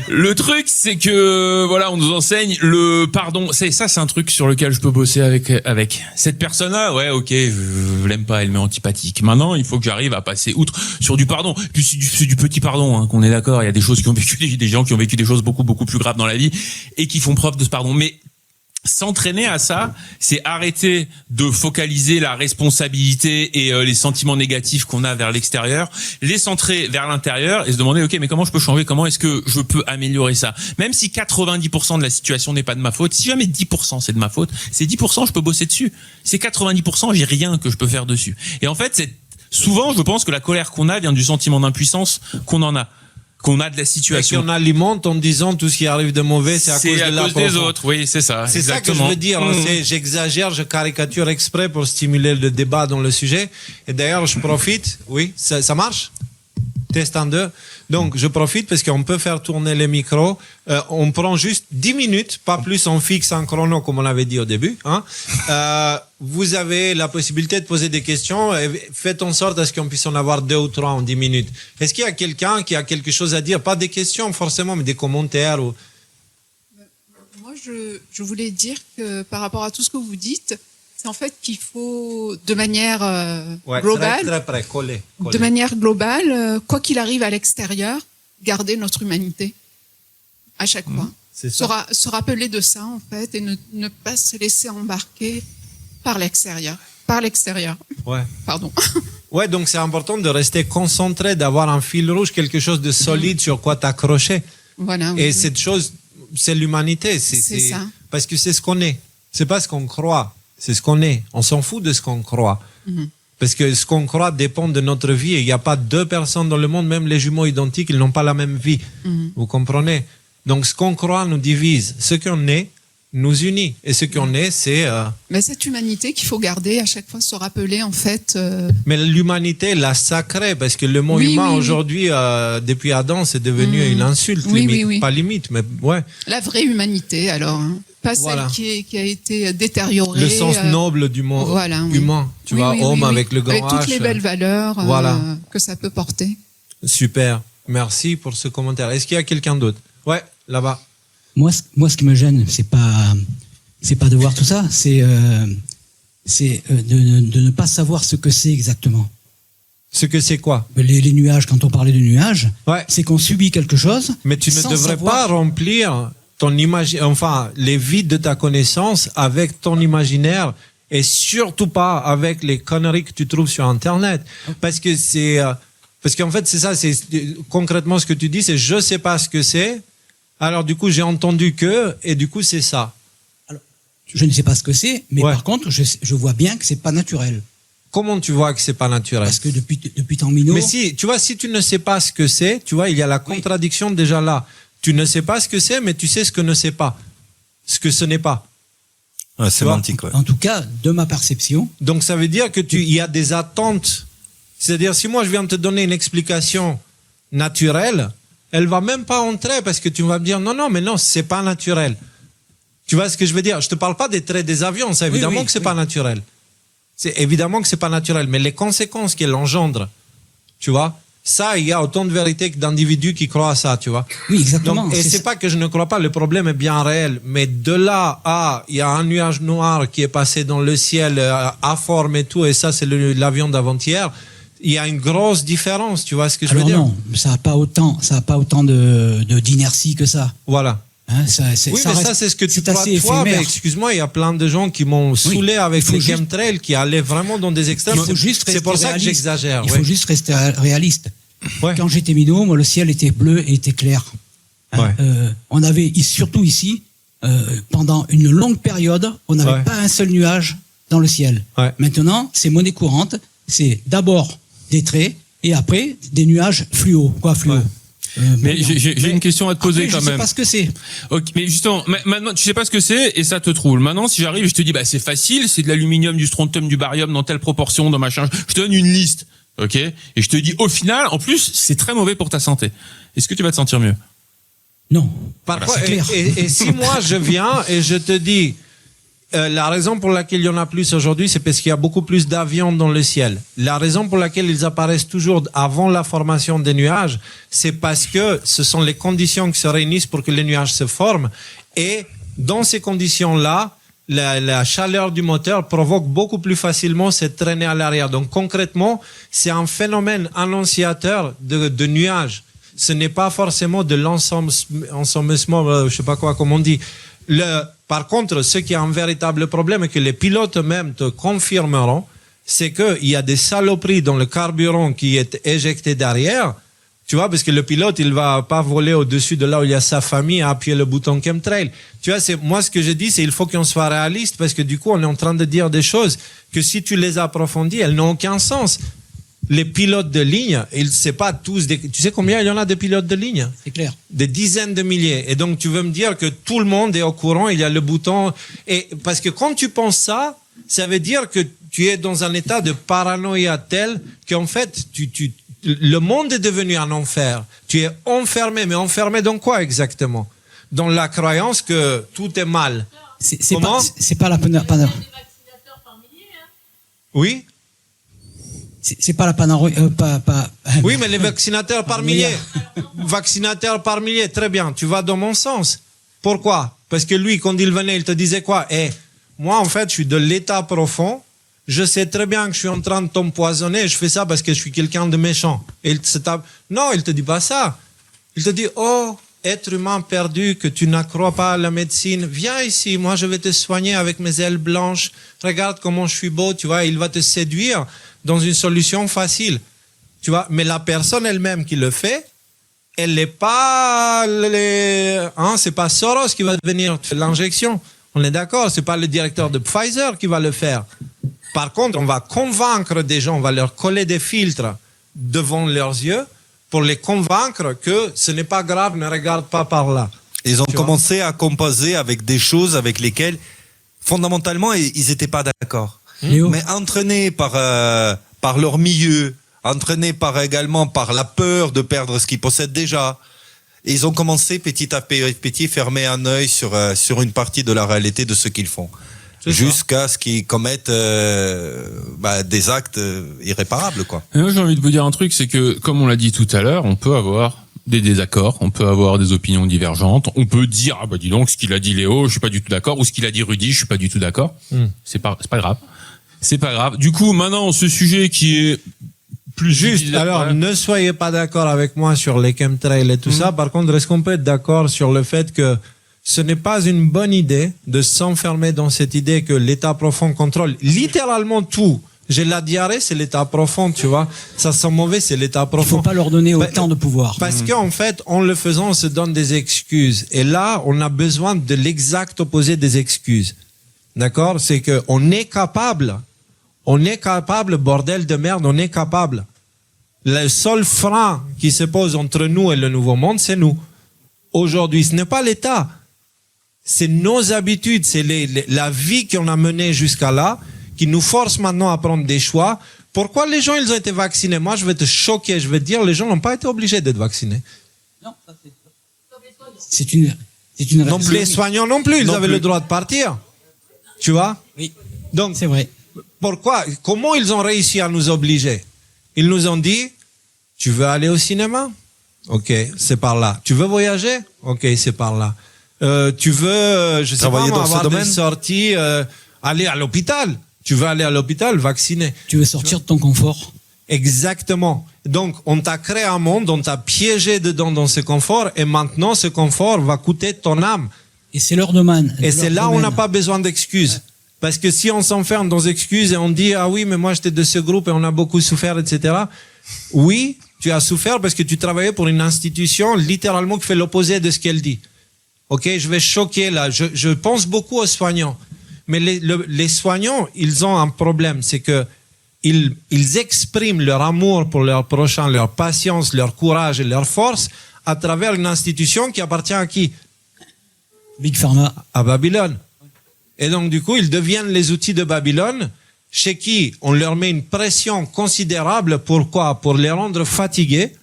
Le truc, c'est que, voilà, on nous enseigne le pardon. C'est un truc sur lequel je peux bosser avec. Cette personne-là, ouais, ok, je l'aime pas, elle m'est antipathique. Maintenant, il faut que j'arrive à passer outre sur du pardon. Puis c'est du petit pardon, hein, qu'on est d'accord. Il y a des choses qui ont vécu, des gens qui ont vécu des choses beaucoup, beaucoup plus graves dans la vie et qui font preuve de ce pardon. Mais s'entraîner à ça, c'est arrêter de focaliser la responsabilité et les sentiments négatifs qu'on a vers l'extérieur, les centrer vers l'intérieur et se demander, ok, mais comment je peux changer, comment est-ce que je peux améliorer ça? Même si 90% de la situation n'est pas de ma faute, si jamais 10% c'est de ma faute, ces 10% je peux bosser dessus. Ces 90%, j'ai rien que je peux faire dessus. Et en fait, souvent, je pense que la colère qu'on a vient du sentiment d'impuissance qu'on a de la situation. Et qu'on alimente en disant tout ce qui arrive de mauvais, c'est à cause des autres. Oui, c'est ça. C'est ça que je veux dire. J'exagère, je caricature exprès pour stimuler le débat dans le sujet. Et d'ailleurs, je profite. Oui, ça marche? Test en 2. Donc, je profite parce qu'on peut faire tourner les micros. On prend juste 10 minutes, pas plus, on fixe un chrono comme on l'avait dit au début. Hein. Vous avez la possibilité de poser des questions. Et faites en sorte à ce qu'on puisse en avoir 2 ou 3 en 10 minutes. Est-ce qu'il y a quelqu'un qui a quelque chose à dire? Pas des questions forcément, mais des commentaires. Ou... Moi, je voulais dire que par rapport à tout ce que vous dites, c'est en fait qu'il faut, de manière globale, très près, collé. De manière globale, quoi qu'il arrive à l'extérieur, garder notre humanité à chaque fois. C'est ça. Se rappeler de ça, en fait, et ne pas se laisser embarquer par l'extérieur. Par l'extérieur. Ouais. Pardon. Ouais, donc c'est important de rester concentré, d'avoir un fil rouge, quelque chose de solide sur quoi t'accrocher. Voilà. Et cette chose, c'est l'humanité. C'est ça. Parce que c'est ce qu'on est. C'est pas ce qu'on croit. C'est ce qu'on est. On s'en fout de ce qu'on croit. Parce que ce qu'on croit dépend de notre vie. Et il n'y a pas 2 personnes dans le monde, même les jumeaux identiques, ils n'ont pas la même vie. Vous comprenez? Donc ce qu'on croit nous divise. Ce qu'on est nous unit. Et ce qu'on est, c'est... Mais cette humanité qu'il faut garder, à chaque fois se rappeler, en fait... Mais l'humanité, la sacrée, parce que le mot humain, aujourd'hui, depuis Adam, c'est devenu une insulte. Limite. Pas limite, mais ouais. La vraie humanité, alors. Hein. Pas celle qui a été détériorée. Le sens noble du mot humain. Tu vois, homme avec le grand H. Avec toutes les belles valeurs que ça peut porter. Super. Merci pour ce commentaire. Est-ce qu'il y a quelqu'un d'autre? Ouais, là-bas. Moi, ce qui me gêne, c'est pas de voir tout ça, c'est de ne pas savoir ce que c'est exactement. Ce que c'est quoi? Les nuages, quand on parlait de nuages, c'est qu'on subit quelque chose. Mais tu ne devrais pas remplir ton les vides de ta connaissance avec ton imaginaire et surtout pas avec les conneries que tu trouves sur Internet. Parce qu'en fait, c'est ça, c'est concrètement ce que tu dis, c'est je sais pas ce que c'est. Alors du coup, j'ai entendu que, et du coup, c'est ça. Alors, je ne sais pas ce que c'est, mais par contre, je vois bien que c'est pas naturel. Comment tu vois que c'est pas naturel? Parce que depuis Tamino... Mais si tu ne sais pas ce que c'est, tu vois, il y a la contradiction déjà là. Tu ne sais pas ce que c'est, mais tu sais ce que ne sait pas. Ce que ce n'est pas. Ouais, sémantique, En tout cas, de ma perception. Donc ça veut dire que il y a des attentes. C'est-à-dire, si moi je viens te donner une explication naturelle, elle va même pas entrer parce que tu vas me dire non, c'est pas naturel. Tu vois ce que je veux dire? Je te parle pas des traits des avions, c'est évidemment que c'est pas naturel. C'est évidemment que c'est pas naturel, mais les conséquences qu'elle engendre, tu vois, ça, il y a autant de vérité que d'individus qui croient à ça, tu vois. Oui, exactement. Donc, et c'est pas que je ne crois pas, le problème est bien réel, mais de là à, il y a un nuage noir qui est passé dans le ciel à forme et tout, et ça, c'est l'avion d'avant-hier. Il y a une grosse différence, tu vois ce que je veux dire? Non, ça n'a pas autant d'inertie que ça. Voilà. Hein, ça c'est ce que tu crois toi, mais excuse-moi, il y a plein de gens qui m'ont saoulé avec les chemtrails, qui allaient vraiment dans des extrêmes. C'est pour ça que j'exagère. Il faut juste rester réaliste. Quand j'étais minot, moi, le ciel était bleu et était clair. On avait, surtout ici, pendant une longue période, on n'avait pas un seul nuage dans le ciel. Maintenant, c'est monnaie courante. C'est d'abord des traits et après des nuages fluo. Mais j'ai une question à te poser quand même. Je sais pas ce que c'est. Ok, mais justement, maintenant tu sais pas ce que c'est et ça te trouble. Maintenant, si j'arrive et je te dis c'est facile, c'est de l'aluminium, du strontium, du barium dans telle proportion, dans machin, je te donne une liste, ok, et je te dis au final, en plus, c'est très mauvais pour ta santé. Est-ce que tu vas te sentir mieux? Non. Parfois, et si moi je viens et je te dis La raison pour laquelle il y en a plus aujourd'hui, c'est parce qu'il y a beaucoup plus d'avions dans le ciel. La raison pour laquelle ils apparaissent toujours avant la formation des nuages, c'est parce que ce sont les conditions qui se réunissent pour que les nuages se forment. Et dans ces conditions-là, la chaleur du moteur provoque beaucoup plus facilement cette traînée à l'arrière. Donc concrètement, c'est un phénomène annonciateur de nuages. Ce n'est pas forcément de l'ensommement, je sais pas quoi, comme on dit. Par contre, ce qui est un véritable problème et que les pilotes eux-mêmes te confirmeront, c'est qu'il y a des saloperies dans le carburant qui est éjecté derrière. Tu vois, parce que le pilote, il va pas voler au-dessus de là où il y a sa famille à appuyer le bouton chemtrail. Tu vois, moi, ce que je dis, c'est il faut qu'on soit réaliste parce que du coup, on est en train de dire des choses que si tu les approfondis, elles n'ont aucun sens. Les pilotes de ligne, c'est pas tous tu sais combien il y en a de pilotes de ligne? C'est clair. Des dizaines de milliers. Et donc, tu veux me dire que tout le monde est au courant, il y a le bouton. Et parce que quand tu penses ça, ça veut dire que tu es dans un état de paranoïa tel qu'en fait, le monde est devenu un enfer. Tu es enfermé, mais enfermé dans quoi exactement? Dans la croyance que tout est mal. C'est pas la panne. Oui? C'est pas la paranoïa. Oui, mais les vaccinateurs par milliers. Vaccinateurs par milliers, très bien. Tu vas dans mon sens. Pourquoi? Parce que lui, quand il venait, il te disait quoi? Moi, en fait, je suis de l'état profond. Je sais très bien que je suis en train de t'empoisonner. Je fais ça parce que je suis quelqu'un de méchant. Et non, il te dit pas ça. Il te dit, oh, être humain perdu, que tu n'accrois pas à la médecine, viens ici, moi je vais te soigner avec mes ailes blanches. Regarde comment je suis beau, tu vois. Il va te séduire dans une solution facile. Tu vois, mais la personne elle-même qui le fait, elle n'est pas c'est pas Soros qui va venir faire l'injection. On est d'accord, c'est pas le directeur de Pfizer qui va le faire. Par contre, on va convaincre des gens, on va leur coller des filtres devant leurs yeux pour les convaincre que ce n'est pas grave, ne regarde pas par là. Ils ont commencé à composer avec des choses avec lesquelles, fondamentalement, ils n'étaient pas d'accord. Mais entraînés par leur milieu, entraînés également par la peur de perdre ce qu'ils possèdent déjà, ils ont commencé petit à petit fermer un œil sur une partie de la réalité de ce qu'ils font. Jusqu'à ce qu'ils commettent des actes irréparables, quoi. Et moi, j'ai envie de vous dire un truc, c'est que, comme on l'a dit tout à l'heure, on peut avoir des désaccords, on peut avoir des opinions divergentes, on peut dire, ah bah dis donc, ce qu'il a dit Léo, je suis pas du tout d'accord, ou ce qu'il a dit Rudy, je suis pas du tout d'accord. C'est pas grave. C'est pas grave. Du coup, maintenant, ce sujet qui est plus juste. Alors, ne soyez pas d'accord avec moi sur les chemtrails et tout ça. Par contre, est-ce qu'on peut être d'accord sur le fait que ce n'est pas une bonne idée de s'enfermer dans cette idée que l'état profond contrôle littéralement tout. J'ai la diarrhée, c'est l'état profond, tu vois. Ça sent mauvais, c'est l'état profond. Il faut pas leur donner autant de pouvoir. Parce qu'en fait, en le faisant, on se donne des excuses. Et là, on a besoin de l'exact opposé des excuses. D'accord? C'est que on est capable, bordel de merde, on est capable. Le seul frein qui se pose entre nous et le nouveau monde, c'est nous. Aujourd'hui, ce n'est pas l'État. C'est nos habitudes, c'est la vie qu'on a menée jusqu'à là, qui nous force maintenant à prendre des choix. Pourquoi les gens, ils ont été vaccinés? Moi, je vais te choquer, je vais te dire, les gens n'ont pas été obligés d'être vaccinés. Non, ça c'est une non plus, les soignants non plus, ils avaient le droit de partir. Tu vois? Oui. Donc, c'est vrai. Pourquoi? Comment ils ont réussi à nous obliger? Ils nous ont dit, tu veux aller au cinéma? Ok, c'est par là. Tu veux voyager? Ok, c'est par là. Tu veux, je sais pas, avoir des sorties, aller à l'hôpital. Tu veux aller à l'hôpital, vacciner. Tu veux sortir de ton confort. Exactement. Donc, on t'a créé un monde, on t'a piégé dedans dans ce confort, et maintenant, ce confort va coûter ton âme. Et c'est leur domaine. Et c'est là où on n'a pas besoin d'excuses. Parce que si on s'enferme dans excuses et on dit, ah oui, mais moi j'étais de ce groupe et on a beaucoup souffert, etc. Oui, tu as souffert parce que tu travaillais pour une institution littéralement qui fait l'opposé de ce qu'elle dit. Ok, je vais choquer là. Je pense beaucoup aux soignants. Mais les soignants, ils ont un problème. C'est que ils expriment leur amour pour leur prochain, leur patience, leur courage et leur force à travers une institution qui appartient à qui? Big Pharma. À Babylone. Et donc, du coup, ils deviennent les outils de Babylone, chez qui on leur met une pression considérable. Pourquoi? Pour les rendre fatigués,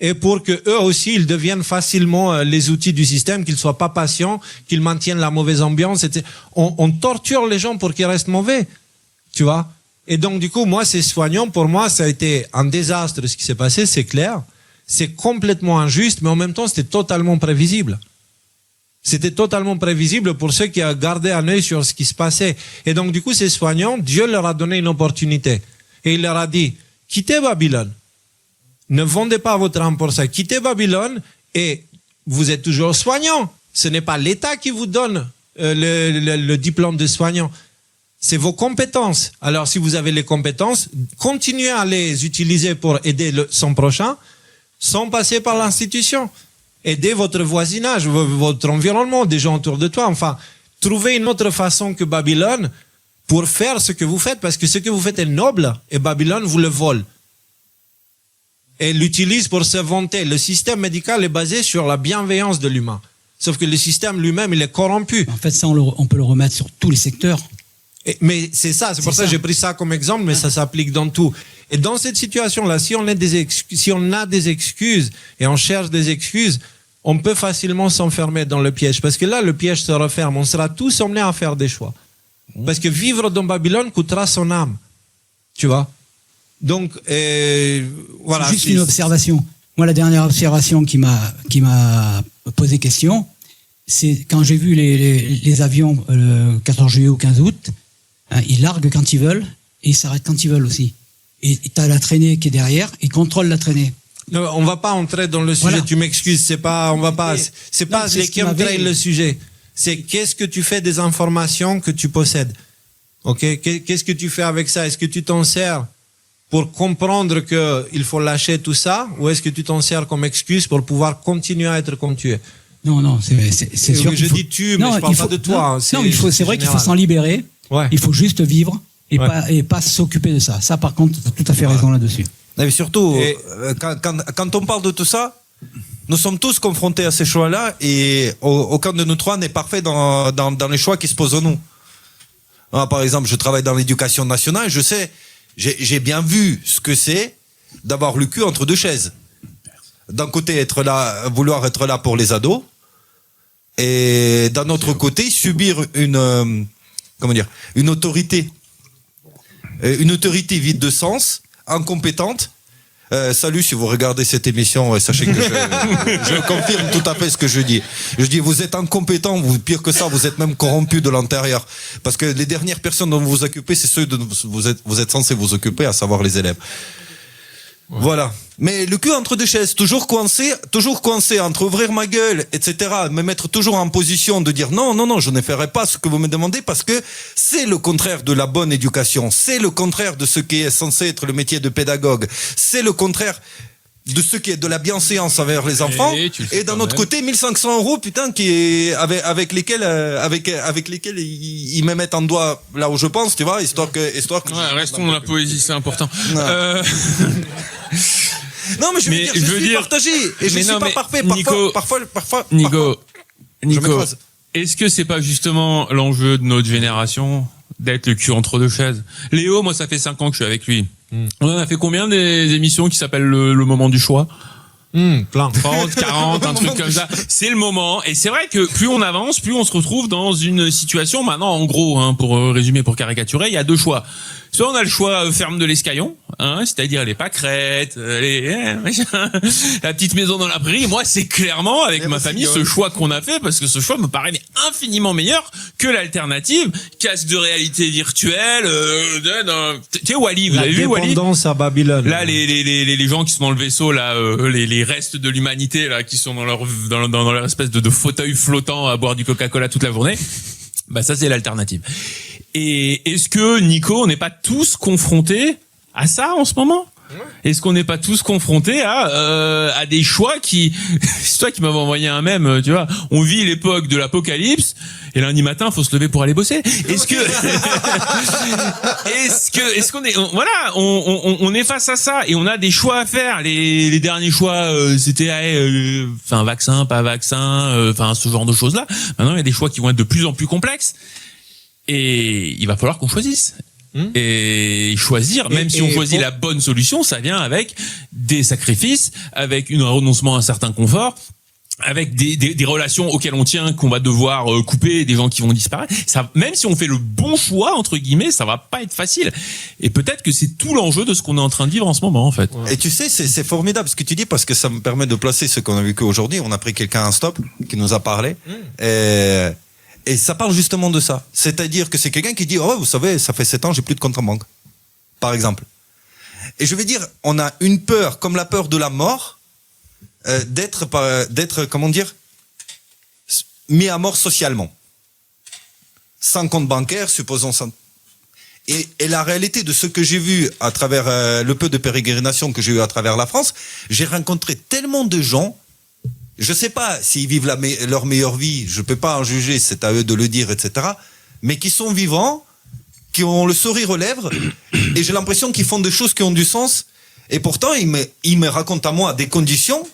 et pour que eux aussi ils deviennent facilement les outils du système, qu'ils soient pas patients, qu'ils maintiennent la mauvaise ambiance, etc. On torture les gens pour qu'ils restent mauvais, tu vois. Et donc du coup, moi, ces soignants, pour moi, ça a été un désastre ce qui s'est passé, c'est clair. C'est complètement injuste, mais en même temps, c'était totalement prévisible. C'était totalement prévisible pour ceux qui ont gardé un œil sur ce qui se passait. Et donc, du coup, ces soignants, Dieu leur a donné une opportunité. Et il leur a dit, quittez Babylone. Ne vendez pas votre âme pour ça. Quittez Babylone et vous êtes toujours soignant. Ce n'est pas l'État qui vous donne le diplôme de soignant. C'est vos compétences. Alors, si vous avez les compétences, continuez à les utiliser pour aider son prochain sans passer par l'institution. Aidez votre voisinage, votre environnement, des gens autour de toi. Enfin, trouvez une autre façon que Babylone pour faire ce que vous faites, parce que ce que vous faites est noble et Babylone vous le vole. Et l'utilise pour se vanter. Le système médical est basé sur la bienveillance de l'humain. Sauf que le système lui-même, il est corrompu. En fait, ça, on peut le remettre sur tous les secteurs. Mais c'est ça, c'est pour ça que j'ai pris ça comme exemple, mais ça s'applique dans tout. Et dans cette situation-là, si on a des excuses et on cherche des excuses, on peut facilement s'enfermer dans le piège. Parce que là, le piège se referme. On sera tous emmenés à faire des choix. Parce que vivre dans Babylone coûtera son âme. Tu vois? Donc, voilà. Juste une observation. Moi, la dernière observation qui m'a posé question, c'est quand j'ai vu les avions le 14 juillet ou 15 août, hein, ils larguent quand ils veulent et ils s'arrêtent quand ils veulent aussi. Et tu as la traînée qui est derrière, ils contrôlent la traînée. Non, on va pas entrer dans le sujet. Voilà. Tu m'excuses, c'est pas les qui entraînent le sujet. C'est qu'est-ce que tu fais des informations que tu possèdes. Ok, qu'est-ce que tu fais avec ça? Est-ce que tu t'en sers pour comprendre que il faut lâcher tout ça, ou est-ce que tu t'en sers comme excuse pour pouvoir continuer à être comme tu es? Non, c'est sûr. Je dis tu, mais je parle pas de toi. Non, c'est vrai qu'il faut s'en libérer. Ouais. Il faut juste vivre et pas s'occuper de ça. Ça, par contre, tu as tout à fait raison là-dessus. Mais surtout, quand on parle de tout ça, nous sommes tous confrontés à ces choix-là et aucun de nous trois n'est parfait dans les choix qui se posent à nous. Par exemple, je travaille dans l'éducation nationale, je sais, j'ai bien vu ce que c'est d'avoir le cul entre deux chaises. D'un côté, vouloir être là pour les ados, et d'un autre côté, subir une autorité vide de sens, incompétente. Salut, si vous regardez cette émission, sachez que je confirme tout à fait ce que je dis. Je dis, vous êtes incompétent, pire que ça, vous êtes même corrompu de l'intérieur. Parce que les dernières personnes dont vous vous occupez, c'est ceux dont vous êtes censés vous occuper, à savoir les élèves. Ouais. Voilà. Mais le cul entre deux chaises, toujours coincé entre ouvrir ma gueule, etc., me mettre toujours en position de dire non, je ne ferai pas ce que vous me demandez parce que c'est le contraire de la bonne éducation, c'est le contraire de ce qui est censé être le métier de pédagogue, c'est le contraire de ce qui est de la bienséance envers les enfants, et d'un autre côté 1500 €, putain, qui est avec lesquels ils me mettent un doigt là où je pense, tu vois, histoire que ouais, restons dans la poésie, c'est important. Non, mais je veux dire partagé et je suis pas parfait. Parfois. Nico, est-ce que c'est pas justement l'enjeu de notre génération d'être le cul entre deux chaises? Léo, moi, ça fait 5 ans que je suis avec lui. On en a fait combien des émissions qui s'appellent le moment du choix? Plein. 30, 40, un truc comme ça. C'est le moment. Et c'est vrai que plus on avance, plus on se retrouve dans une situation, maintenant, en gros, pour résumer, pour caricaturer, il y a 2 choix. Soit on a le choix ferme de l'Escaillon, c'est-à-dire les pâquerettes, la petite maison dans la prairie. Moi, c'est clairement, avec ma famille, ce choix qu'on a fait, parce que ce choix me paraît infiniment meilleur que l'alternative, casque de réalité virtuelle, tu sais, Wall-E, vous avez vu Wall-E? La dépendance à Babylone. Là, les gens qui sont dans le vaisseau, là, les restes de l'humanité, là, qui sont dans leur espèce de fauteuil flottant à boire du Coca-Cola toute la journée. Bah, ça, c'est l'alternative. Et est-ce que, Nico, on n'est pas tous confrontés à ça en ce moment? Est-ce qu'on n'est pas tous confrontés à des choix qui... C'est toi qui m'avais envoyé un mème, tu vois. On vit l'époque de l'apocalypse et lundi matin, faut se lever pour aller bosser. Est-ce qu'on est... Voilà, on est face à ça et on a des choix à faire. Les derniers choix, c'était vaccin, pas vaccin, ce genre de choses-là. Maintenant, il y a des choix qui vont être de plus en plus complexes. Et il va falloir qu'on choisisse. Et choisir, même si on choisit la bonne solution, ça vient avec des sacrifices, avec un renoncement à un certain confort, avec des relations auxquelles on tient, qu'on va devoir couper, des gens qui vont disparaître. Ça, même si on fait le bon choix, entre guillemets, ça va pas être facile. Et peut-être que c'est tout l'enjeu de ce qu'on est en train de vivre en ce moment, en fait. Et tu sais, c'est formidable ce que tu dis, parce que ça me permet de placer ce qu'on a vécu aujourd'hui. On a pris quelqu'un en stop qui nous a parlé. Et ça parle justement de ça. C'est-à-dire que c'est quelqu'un qui dit, oh, vous savez, ça fait 7 ans, j'ai plus de compte en banque. Par exemple. Et je vais dire, on a une peur, comme la peur de la mort, d'être, comment dire, mis à mort socialement. Sans compte bancaire, supposons sans. Et la réalité de ce que j'ai vu à travers le peu de pérégrination que j'ai eu à travers la France, j'ai rencontré tellement de gens. Je sais pas s'ils vivent leur meilleure vie, je peux pas en juger, c'est à eux de le dire, etc. Mais qui sont vivants, qui ont le sourire aux lèvres, et j'ai l'impression qu'ils font des choses qui ont du sens. Et pourtant, ils me racontent à moi des conditions,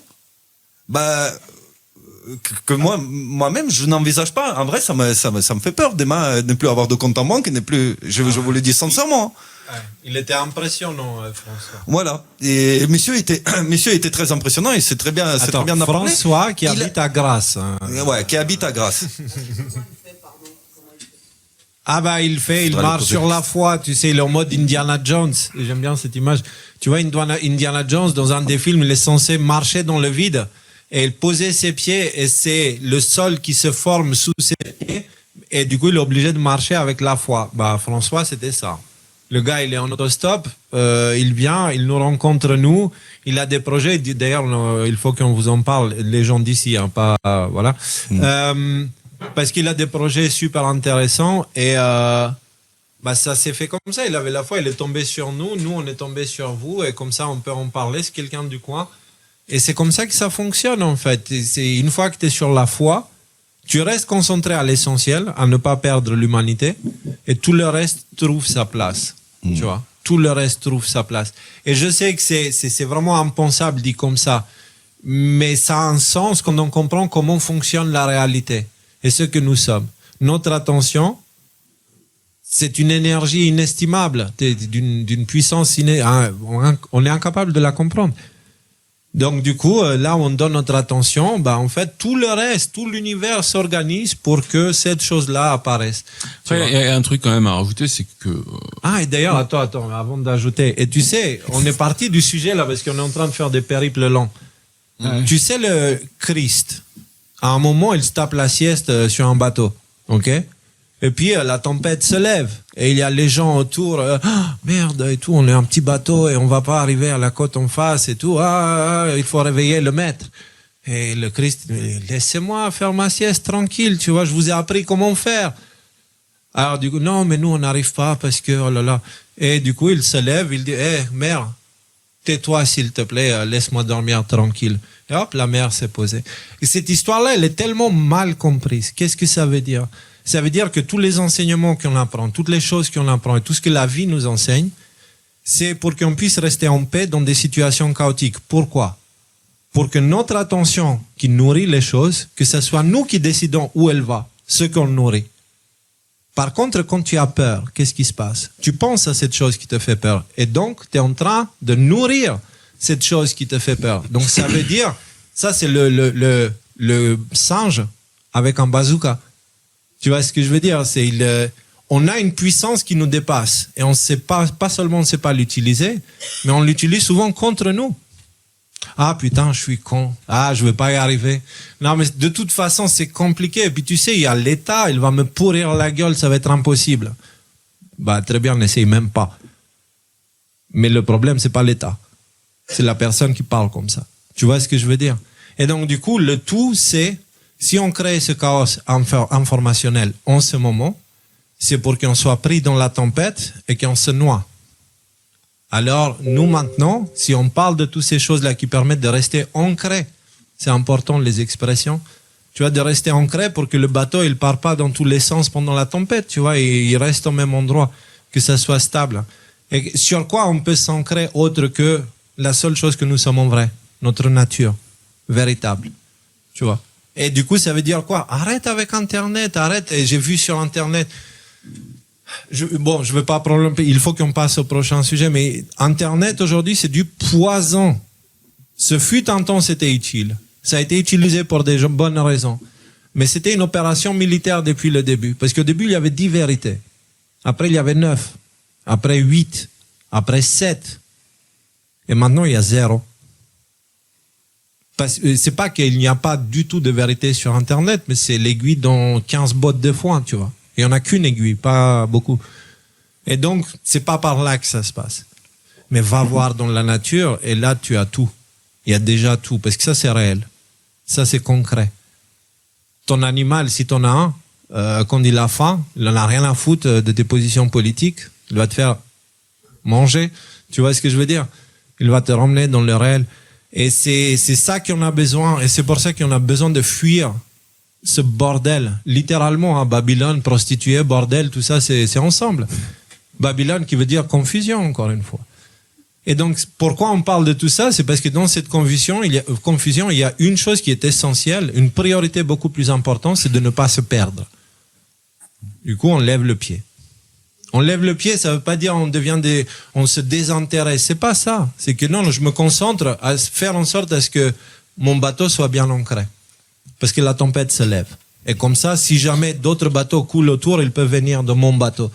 que moi-même, je n'envisage pas. En vrai, ça me fait peur demain, ne plus avoir de compte en banque, je vous le dis sincèrement. Il était impressionnant, François. Voilà. Et monsieur était très impressionnant, et c'est très bien d'en parler. François qui habite à Grasse. Ouais, qui habite à Grasse. Il marche sur la foi, tu sais, il est en mode Indiana Jones. Et j'aime bien cette image. Tu vois, Indiana Jones, dans un des films, il est censé marcher dans le vide et il posait ses pieds et c'est le sol qui se forme sous ses pieds et du coup, il est obligé de marcher avec la foi. François, c'était ça. Le gars, il est en autostop, il vient, il nous rencontre nous, il a des projets. D'ailleurs, il faut qu'on vous en parle, les gens d'ici, hein, pas voilà. Parce qu'il a des projets super intéressants et ça s'est fait comme ça. Il avait la foi, il est tombé sur nous, nous on est tombé sur vous et comme ça on peut en parler. C'est quelqu'un du coin et c'est comme ça que ça fonctionne en fait. C'est une fois que tu es sur la foi, tu restes concentré à l'essentiel, à ne pas perdre l'humanité et tout le reste trouve sa place. Tu vois, tout le reste trouve sa place. Et je sais que c'est vraiment impensable dit comme ça, mais ça a un sens quand on comprend comment fonctionne la réalité et ce que nous sommes. Notre attention, c'est une énergie inestimable, d'une puissance on est incapable de la comprendre. Donc du coup, là où on donne notre attention, en fait, tout le reste, tout l'univers s'organise pour que cette chose-là apparaisse. Après, il y a un truc quand même à rajouter, c'est que... et d'ailleurs, attends, avant d'ajouter, et tu sais, on est parti du sujet là, parce qu'on est en train de faire des périples longs. Tu sais, le Christ, à un moment, il se tape la sieste sur un bateau, ok? Et puis, la tempête se lève. Et il y a les gens autour, merde, et tout, on est un petit bateau et on va pas arriver à la côte en face et tout. Il faut réveiller le maître. Et le Christ, laissez-moi faire ma sieste tranquille, tu vois, je vous ai appris comment faire. Alors, du coup, non, mais nous, on n'arrive pas parce que, oh là là. Et du coup, il se lève, il dit, mère, tais-toi, s'il te plaît, laisse-moi dormir tranquille. Et hop, la mère s'est posée. Et cette histoire-là, elle est tellement mal comprise. Qu'est-ce que ça veut dire? Ça veut dire que tous les enseignements qu'on apprend, toutes les choses qu'on apprend et tout ce que la vie nous enseigne, c'est pour qu'on puisse rester en paix dans des situations chaotiques. Pourquoi? Pour que notre attention qui nourrit les choses, que ce soit nous qui décidons où elle va, ce qu'on nourrit. Par contre, quand tu as peur, qu'est-ce qui se passe? Tu penses à cette chose qui te fait peur. Et donc, tu es en train de nourrir cette chose qui te fait peur. Donc, ça veut dire, ça c'est le singe avec un bazooka. Tu vois ce que je veux dire? On a une puissance qui nous dépasse et on sait pas seulement on ne sait pas l'utiliser, mais on l'utilise souvent contre nous. Putain, je suis con. Je vais pas y arriver. Non, mais de toute façon, c'est compliqué. Et puis tu sais, il y a l'État, il va me pourrir la gueule, ça va être impossible. Très bien, n'essaye même pas. Mais le problème, c'est pas l'État. C'est la personne qui parle comme ça. Tu vois ce que je veux dire? Et donc, du coup, le tout, c'est si on crée ce chaos informationnel en ce moment, c'est pour qu'on soit pris dans la tempête et qu'on se noie. Alors, nous maintenant, si on parle de toutes ces choses-là qui permettent de rester ancré, c'est important les expressions, tu vois, de rester ancré pour que le bateau, il part pas dans tous les sens pendant la tempête, tu vois, et il reste au même endroit, que ça soit stable. Et sur quoi on peut s'ancrer autre que la seule chose que nous sommes en vrai, notre nature véritable, tu vois. Et du coup, ça veut dire quoi? Arrête avec Internet, arrête. Et j'ai vu sur Internet, Je veux pas prolonger, il faut qu'on passe au prochain sujet, mais Internet aujourd'hui, c'est du poison. Ce fut un temps, c'était utile. Ça a été utilisé pour des bonnes raisons. Mais c'était une opération militaire depuis le début. Parce qu'au début, il y avait 10 vérités. Après, il y avait 9. Après, 8. Après, 7. Et maintenant, il y a 0. C'est pas qu'il n'y a pas du tout de vérité sur Internet, mais c'est l'aiguille dans 15 bottes de foin, tu vois. Il n'y en a qu'une aiguille, pas beaucoup. Et donc, c'est pas par là que ça se passe. Mais va voir dans la nature, et là, tu as tout. Il y a déjà tout, parce que ça, c'est réel. Ça, c'est concret. Ton animal, si t'en as un, quand il a faim, il n'en a rien à foutre de tes positions politiques. Il va te faire manger. Tu vois ce que je veux dire? Il va te ramener dans le réel. Et c'est ça qu'on a besoin. Et c'est pour ça qu'on a besoin de fuir ce bordel. Littéralement, hein, Babylone, prostituée, bordel, tout ça, c'est ensemble. Babylone qui veut dire confusion, encore une fois. Et donc, pourquoi on parle de tout ça? C'est parce que dans cette confusion, il y a une chose qui est essentielle, une priorité beaucoup plus importante, c'est de ne pas se perdre. Du coup, on lève le pied. On lève le pied, ça veut pas dire on se désintéresse. C'est pas ça. C'est que non, je me concentre à faire en sorte à ce que mon bateau soit bien ancré. Parce que la tempête se lève. Et comme ça, si jamais d'autres bateaux coulent autour, ils peuvent venir de mon bateau.